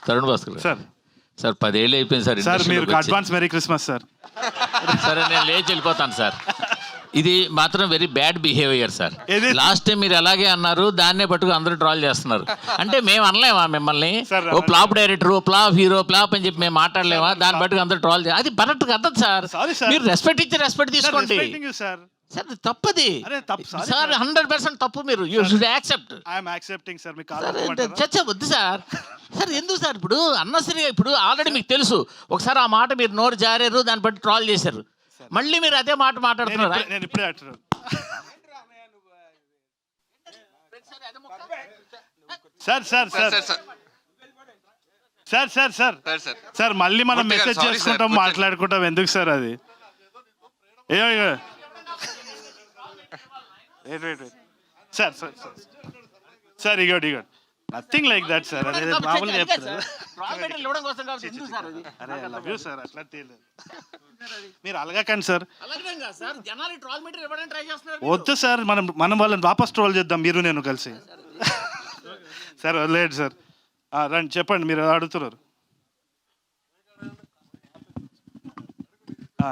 తరుణ్ భాస్కర్ గారు. Sir sir 10 ఏళ్ళు అయిపోయింది సార్ సార్ మీరు ఇండస్ట్రీలోకి వచ్చి. Advance merry Christmas sir. సరే నేను లేచి వెళ్ళిపోతాను సార్. ఇది మాత్రం వెరీ బ్యాడ్ బిహేవియర్ సార్. ఏది? లాస్ట్ టైం మీరు అలాగే అన్నారు, దాన్నే పట్టుకు అందరూ ట్రాల్ చేస్తున్నారు. అంటే మేము అనలేమా మిమ్మల్ని సార్, ఓ ఫ్లాప్ డైరెక్టర్, ఓ ఫ్లాప్ హీరో, ఫ్లాప్ అని చెప్పి మేము మాట్లాడలేమా? దాన్ని బట్టుకు అందరూ ట్రాల్ చేయాలి. అది కరెక్ట్ కదా సార్. Sorry, sir. మీరు రెస్పెక్ట్ ఇచ్చి రెస్పెక్ట్ తీసుకోండి సార్ సార్. ఇది తప్పది అరే తప్పు సార్, 100% తప్పు. మీరు you should accept I'm accepting sir. మీకు సార్. చచ్చ వద్దు సార్. సార్ ఎందుకు సార్ ఇప్పుడు అన్నసరిగా ఇప్పుడు ఆల్రెడీ మీకు తెలుసు ఒకసారి ఆ మాట మీరు నోరు జారారు, దాన్ని బట్టి ట్రాల్ చేశారు. మళ్ళీ మీరు అదే మాట మాట్లాడుతున్నారు. నేను ఇప్పుడే అంటున్నాను sir. Sir sir sir sir sir sir మళ్ళీ మనం మెసేజ్ చేసుకుంటాం, మాట్లాడుకుంటాం. ఎందుకు సార్ అది? సార్ సార్ సార్ ఇగోడు నథింగ్ లైక్ దట్ సార్. అదే మామూలుగా చెప్తారు. అరే లవ్ యూ సార్. అట్లా తెలియదు, మీరు అలగకండి సార్. వద్దు సార్, మనం వాళ్ళని వాపస్ ట్రోల్ చేద్దాం, మీరు నేను కలిసి. సార్ వదిలేడు సార్. రండి చెప్పండి, మీరు అడుగుతున్నారు.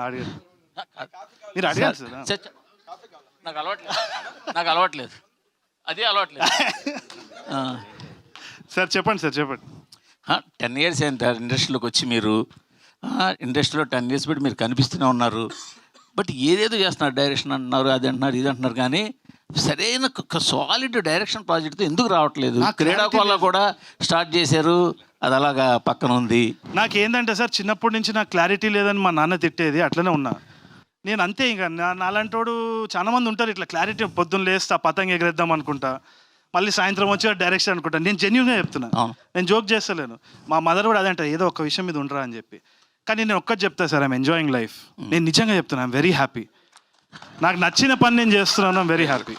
అడిగారు, మీరు అడిగారు సార్. నాకు అలవాట్లేదు, అదే అలవాట్లేదు. సార్ చెప్పండి సార్ చెప్పండి. 10 years అయింది సార్ ఇండస్ట్రీలోకి వచ్చి. మీరు ఇండస్ట్రీలో 10 years బట్టి మీరు కనిపిస్తూనే ఉన్నారు. బట్ ఏదేదో చేస్తున్నారు, డైరెక్షన్ అంటున్నారు, అది అంటున్నారు, ఇది అంటున్నారు, కానీ సరైన సాలిడ్ డైరెక్షన్ ప్రాజెక్ట్తో ఎందుకు రావట్లేదు? క్రీడాకోళ కూడా స్టార్ట్ చేశారు, అది అలాగా పక్కన ఉంది. నాకేందంటే సార్, చిన్నప్పటి నుంచి నాకు క్లారిటీ లేదని మా నాన్న తిట్టేది, అట్లనే ఉన్నా నేను అంతే. ఇంకా నాలాంటోడు చాలా మంది ఉంటారు ఇట్లా క్లారిటీ, పొద్దున్న లేస్తా పతంగ ఎగరేద్దాం అనుకుంటా, మళ్ళీ సాయంత్రం వచ్చి డైరెక్షన్ అనుకుంటా. నేను జెన్యూన్గా చెప్తున్నా, నేను జోక్ చేస్తలేను. మా మదర్ కూడా అదే అంటారు, ఏదో ఒక విషయం మీద ఉండరా అని చెప్పి. కానీ నేను ఒక్కటి చెప్తా సార్, ఐఎమ్ ఎంజాయింగ్ లైఫ్. నేను నిజంగా చెప్తున్నా, ఐఎమ్ వెరీ హ్యాపీ. నాకు నచ్చిన పని నేను చేస్తున్నాను, ఐఎమ్ వెరీ హ్యాపీ.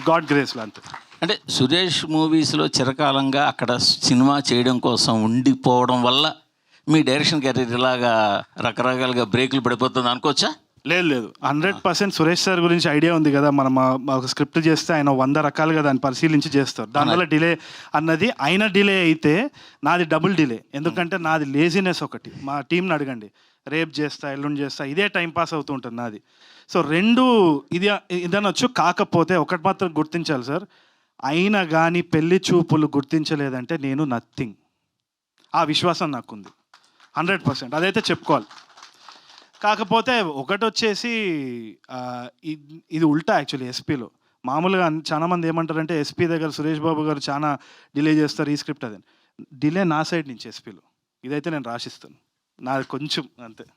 గాడ్ గ్రేస్లో అంతే. అంటే సురేష్ మూవీస్లో చిరకాలంగా అక్కడ సినిమా చేయడం కోసం ఉండిపోవడం వల్ల మీ డైరెక్షన్ కెరీర్ ఇలాగా రకరకాలుగా బ్రేకులు పడిపోతుంది అనుకోవచ్చా? లేదు 100% సురేష్ సార్ గురించి ఐడియా ఉంది కదా. మనం ఒక స్క్రిప్ట్ చేస్తే ఆయన 100 రకాలుగా దాన్ని పరిశీలించి చేస్తారు. దానివల్ల డిలే అన్నది, ఆయన డిలే అయితే నాది డబుల్ డిలే. ఎందుకంటే నాది లేజినెస్ ఒకటి. మా టీంని అడగండి, రేపు చేస్తా, ఎల్లుండి చేస్తా, ఇదే టైం పాస్ అవుతూ ఉంటుంది నాది. సో రెండు ఇదనొచ్చు. కాకపోతే ఒకటి మాత్రం గుర్తించాలి సార్, అయినా కానీ పెళ్లి చూపులు గుర్తించలేదంటే నేను నథింగ్. ఆ విశ్వాసం నాకుంది 100%, అదైతే చెప్పుకోవాలి. కాకపోతే ఒకటి వచ్చేసి ఇది ఉల్టా యాక్చువల్లీ. ఎస్పీలో మామూలుగా చాలామంది ఏమంటారంటే ఎస్పీ దగ్గర సురేష్ బాబు గారు చాలా డిలే చేస్తారు ఈ స్క్రిప్ట్. అదే డిలే నా సైడ్ నుంచి ఎస్పీలో. ఇదైతే నేను రాసిస్తాను, నాది కొంచెం అంతే.